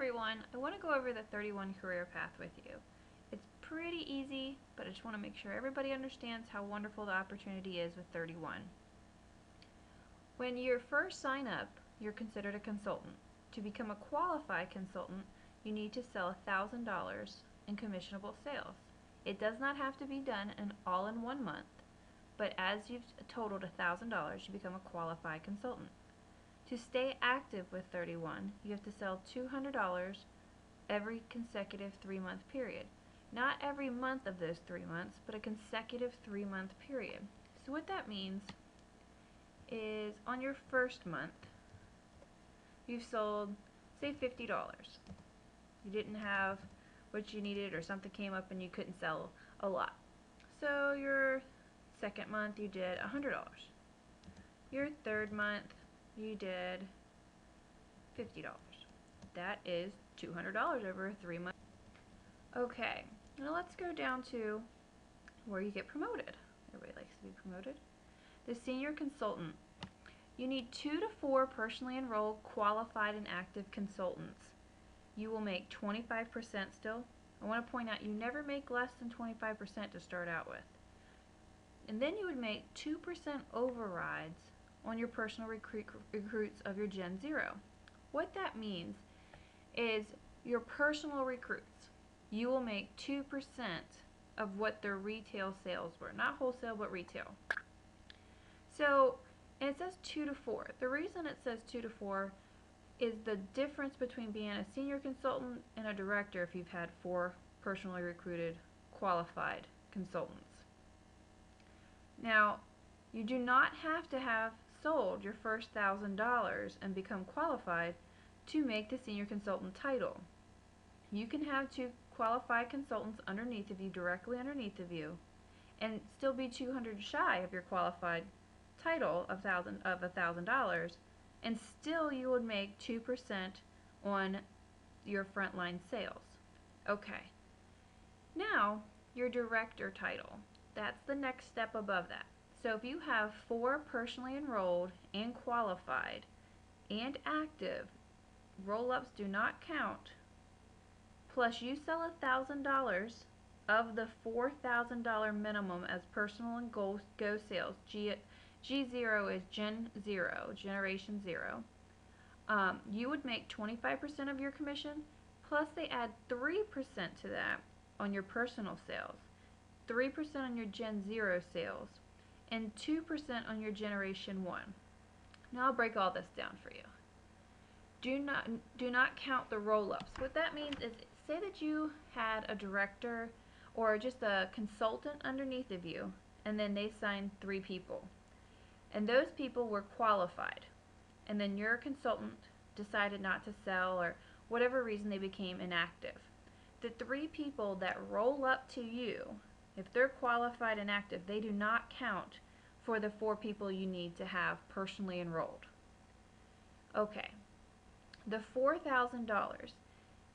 everyone, I want to go over the 31 career path with you. It's pretty easy, but I just want to make sure everybody understands how wonderful the opportunity is with 31. When you first sign up, you're considered a consultant. To become a qualified consultant, you need to sell $1,000 in commissionable sales. It does not have to be done all in 1 month, but as you've totaled $1,000, you become a qualified consultant. To stay active with 31, you have to sell $200 every consecutive 3-month period. Not every month of those 3 months, but a consecutive 3-month period. So what that means is on your first month, you've sold, say, $50. You didn't have what you needed or something came up and you couldn't sell a lot. So your second month, you did $100. Your third month, you did $50. That is $200 over 3 months. Okay, now let's go down to where you get promoted. Everybody likes to be promoted. The senior consultant. You need 2 to 4 personally enrolled, qualified, and active consultants. You will make 25% still. I want to point out you never make less than 25% to start out with. And then you would make 2% overrides on your personal recruits of your Gen 0. What that means is your personal recruits, you will make 2% of what their retail sales were. Not wholesale, but retail. So, and it says 2 to 4. The reason it says 2 to 4 is the difference between being a senior consultant and a director if you've had 4 personally recruited, qualified consultants. Now, you do not have to have sold your first $1,000 and become qualified to make the senior consultant title. You can have 2 qualified consultants underneath of you, directly underneath of you, and still be 200 shy of your qualified title of $1,000, and still you would make 2% on your frontline sales. Okay. Now, your director title. That's the next step above that. So if you have 4 personally enrolled and qualified and active, roll-ups do not count, plus you sell $1,000 of the $4,000 minimum as personal and go sales. G0 is Gen 0, Generation 0. You would make 25% of your commission, plus they add 3% to that on your personal sales, 3% on your Gen 0 sales, and 2% on your Generation 1. Now I'll break all this down for you. Do not count the roll-ups. What that means is, say that you had a director or just a consultant underneath of you, and then they signed 3 people. And those people were qualified. And then your consultant decided not to sell, or whatever reason they became inactive. The 3 people that roll up to you, if they're qualified and active, they do not count for the 4 people you need to have personally enrolled. Okay. The $4,000,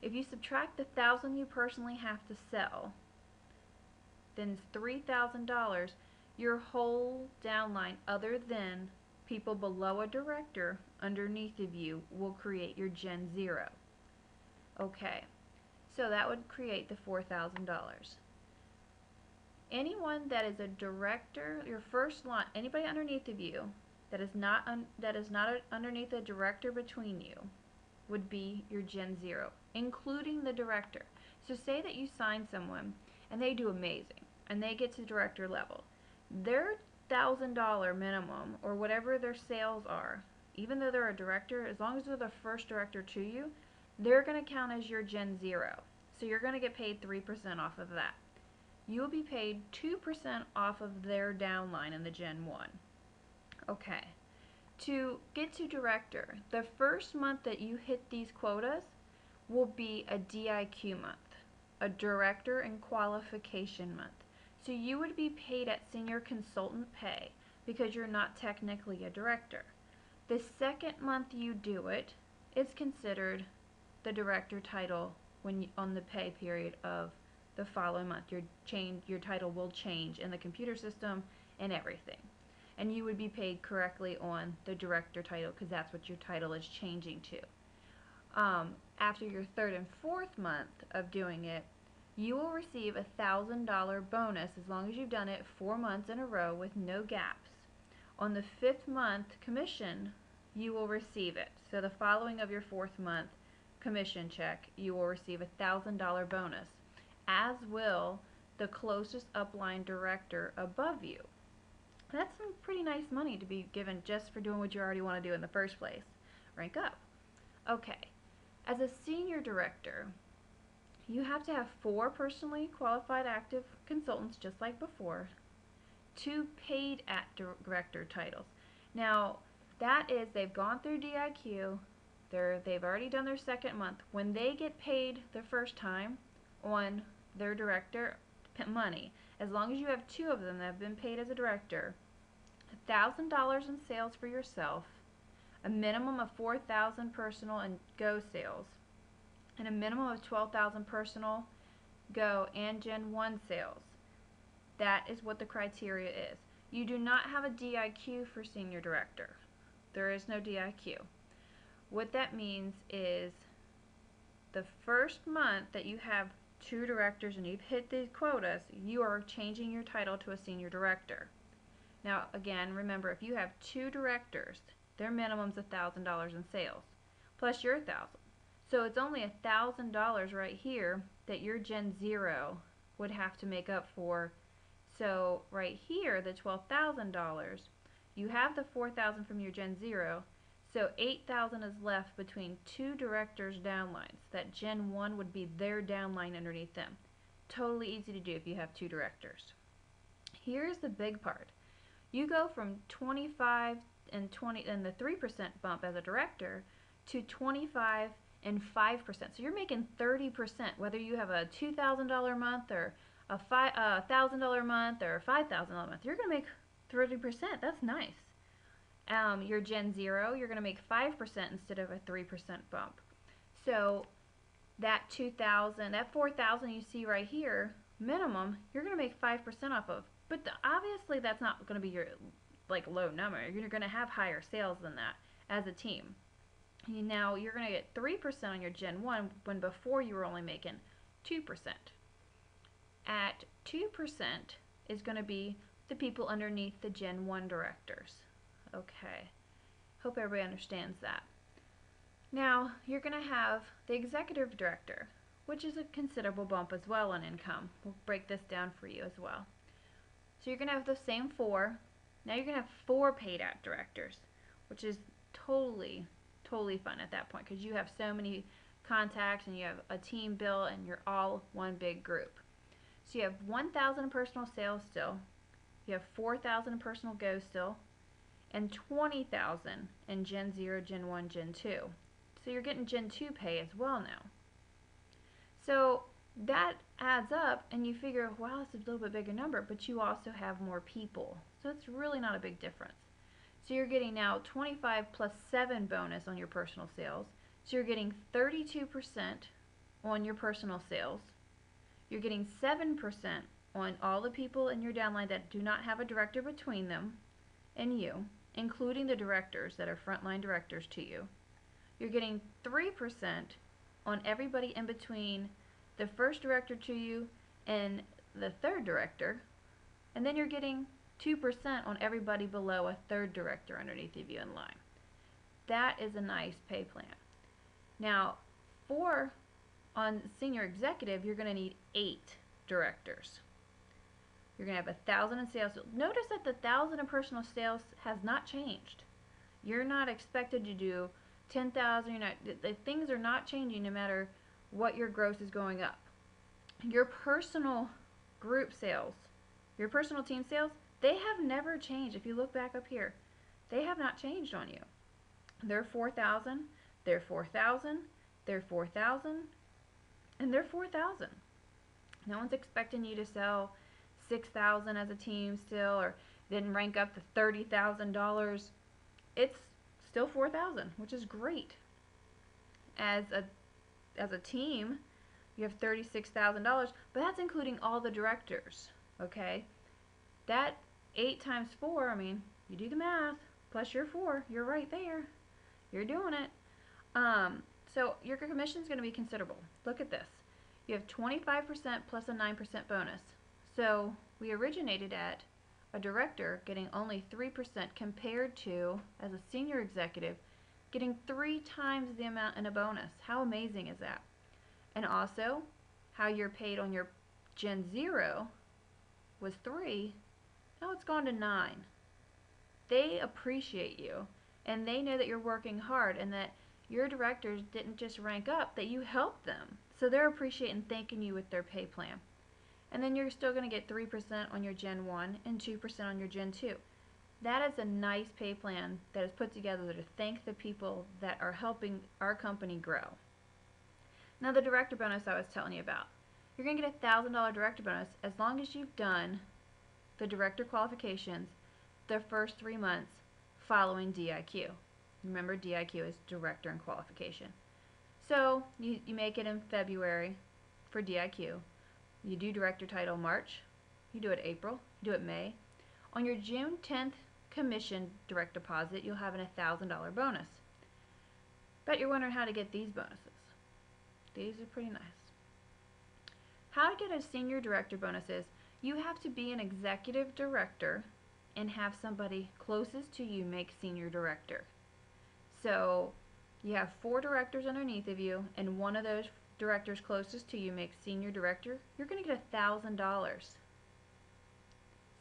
if you subtract the $1,000 you personally have to sell, then it's $3,000. Your whole downline, other than people below a director underneath of you, will create your Gen 0. Okay, so that would create the $4,000. Anyone that is a director, your first line, anybody underneath of you that is not underneath a director between you, would be your Gen 0, including the director. So say that you sign someone and they do amazing and they get to director level. Their $1,000 minimum, or whatever their sales are, even though they're a director, as long as they're the first director to you, they're going to count as your Gen 0. So you're going to get paid 3% off of that. You will be paid 2% off of their downline in the Gen 1. Okay. To get to director, the first month that you hit these quotas will be a DIQ month, a director and qualification month. So you would be paid at senior consultant pay because you're not technically a director. The second month you do it, it's considered the director title on the pay period of the following month. Your title will change in the computer system and everything. And you would be paid correctly on the director title because that's what your title is changing to. after your third and fourth month of doing it, you will receive a $1,000 bonus as long as you've done it 4 months in a row with no gaps. On the 5th month commission, you will receive it. So the following of your 4th month commission check, you will receive a $1,000 bonus, as will the closest upline director above you. That's some pretty nice money to be given just for doing what you already want to do in the first place. Rank up. Okay, as a senior director, you have to have 4 personally qualified active consultants just like before, 2 paid at director titles. Now, that is, they've gone through DIQ, they've already done their 2nd month. When they get paid the first time on their director money, as long as you have 2 of them that have been paid as a director, $1,000 in sales for yourself, a minimum of 4,000 personal and Go sales, and a minimum of 12,000 personal, Go, and Gen 1 sales. That is what the criteria is. You do not have a DIQ for senior director. There is no DIQ. What that means is the first month that you have 2 directors and you've hit the quotas, you are changing your title to a senior director. Now, again, remember, if you have 2 directors, their minimum's $1,000 in sales, plus your $1,000. So it's only $1,000 right here that your Gen 0 would have to make up for. So right here, the $12,000, you have the $4,000 from your Gen 0, so $8,000 is left between 2 directors' downlines. That Gen 1 would be their downline underneath them. Totally easy to do if you have 2 directors. Here's the big part. You go from 25 and the 3% bump as a director to 25 and 5%. So you're making 30%, whether you have a $2,000 month or a $1,000 month or a $5,000 month. You're going to make 30%. That's nice. Your Gen 0, you're going to make 5% instead of a 3% bump. So that that 4,000 you see right here, minimum, you're going to make 5% off of. But obviously that's not going to be your low number. You're going to have higher sales than that as a team. Now you're going to get 3% on your Gen 1 when before you were only making 2%. At 2% is going to be the people underneath the Gen 1 directors. Okay, hope everybody understands that. Now you're going to have the executive director, which is a considerable bump as well on income. We'll break this down for you as well. So you're going to have the same 4. Now you're going to have 4 paid out directors, which is totally fun at that point because you have so many contacts and you have a team built and you're all one big group. So you have 1,000 in personal sales still, you have 4,000 in personal Go still, and 20,000 in Gen 0, Gen 1, Gen 2. So you're getting Gen 2 pay as well now. So that adds up and you figure, wow, it's a little bit bigger number, but you also have more people. So it's really not a big difference. So you're getting now 25 plus 7 bonus on your personal sales. So you're getting 32% on your personal sales. You're getting 7% on all the people in your downline that do not have a director between them and you, including the directors that are frontline directors to you. You're getting 3% on everybody in between the first director to you and the 3rd director, and then you're getting 2% on everybody below a 3rd director underneath of you in line. That is a nice pay plan. Now, on senior executive, you're going to need 8 directors. You're going to have 1,000 in sales. Notice that the 1,000 in personal sales has not changed. You're not expected to do 10,000. The things are not changing no matter what your gross is going up. Your personal group sales, your personal team sales, they have never changed. If you look back up here, they have not changed on you. They're 4,000, they're 4,000, they're 4,000, and they're 4,000. No one's expecting you to sell 6,000 as a team still, or then rank up to $30,000. It's still 4,000, which is great. As a team, you have $36,000, but that's including all the directors. Okay, that 8 times 4. I mean, you do the math. Plus your 4, you're right there. You're doing it. So your commission is going to be considerable. Look at this. You have 25% plus a 9% bonus. So we originated at a director getting only 3% compared to, as a senior executive, getting 3 times the amount in a bonus. How amazing is that? And also, how you're paid on your Gen 0 was 3, now it's gone to 9. They appreciate you, and they know that you're working hard and that your directors didn't just rank up, that you helped them. So they're appreciating and thanking you with their pay plan. And then you're still going to get 3% on your Gen 1 and 2% on your Gen 2. That is a nice pay plan that is put together to thank the people that are helping our company grow. Now the director bonus I was telling you about. You're going to get a $1,000 director bonus as long as you've done the director qualifications the first 3 months following DIQ. Remember, DIQ is director and qualification. So you make it in February for DIQ. You do director title March. You do it April. You do it May. On your June 10th commission direct deposit, you'll have a $1,000 bonus. Bet you're wondering how to get these bonuses. These are pretty nice. How to get a senior director bonus is you have to be an executive director and have somebody closest to you make senior director. So you have 4 directors underneath of you, and one of those directors closest to you makes senior director. You're going to get $1,000.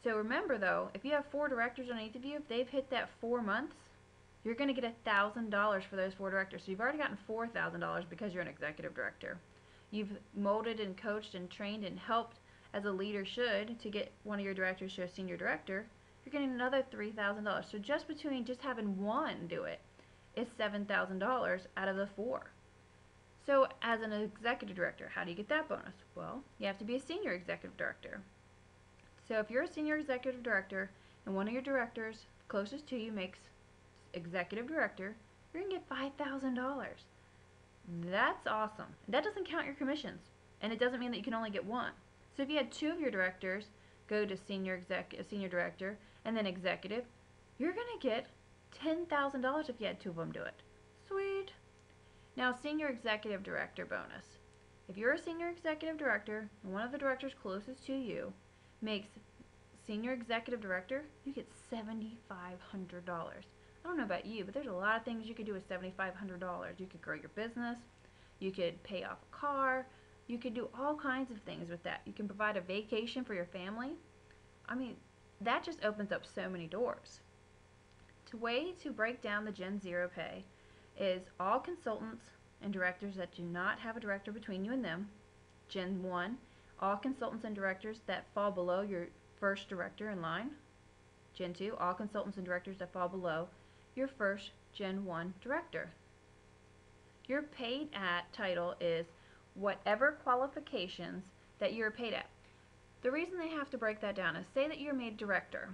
So remember though, if you have 4 directors underneath of you, if they've hit that 4 months, you're going to get $1,000 for those 4 directors. So you've already gotten $4,000 because you're an executive director. You've molded and coached and trained and helped as a leader should to get one of your directors to a senior director. You're getting another $3,000. So just between just having one do it is $7,000 out of the 4. So as an executive director, how do you get that bonus? Well, you have to be a senior executive director. So if you're a senior executive director and one of your directors closest to you makes executive director, you're going to get $5,000. That's awesome. That doesn't count your commissions, and it doesn't mean that you can only get one. So if you had 2 of your directors go to senior director and then executive, you're going to get $10,000 if you had 2 of them do it. Sweet. Now, senior executive director bonus. If you're a senior executive director and one of the directors closest to you makes senior executive director, you get $7,500. I don't know about you, but there's a lot of things you could do with $7,500. You could grow your business, you could pay off a car, you could do all kinds of things with that. You can provide a vacation for your family. I mean, that just opens up so many doors. The way to break down the Gen 0 pay is all consultants and directors that do not have a director between you and them. Gen 1, all consultants and directors that fall below your first director in line. Gen 2, all consultants and directors that fall below your first Gen 1 director. Your paid at title is whatever qualifications that you're paid at. The reason they have to break that down is, say that you're made director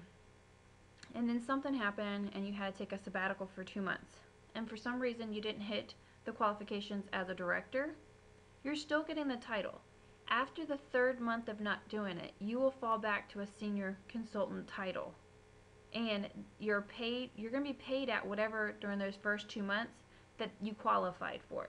and then something happened and you had to take a sabbatical for 2 months, and for some reason you didn't hit the qualifications as a director, you're still getting the title. After the 3rd month of not doing it, you will fall back to a senior consultant title, and you're going to be paid at whatever during those first 2 months that you qualified for.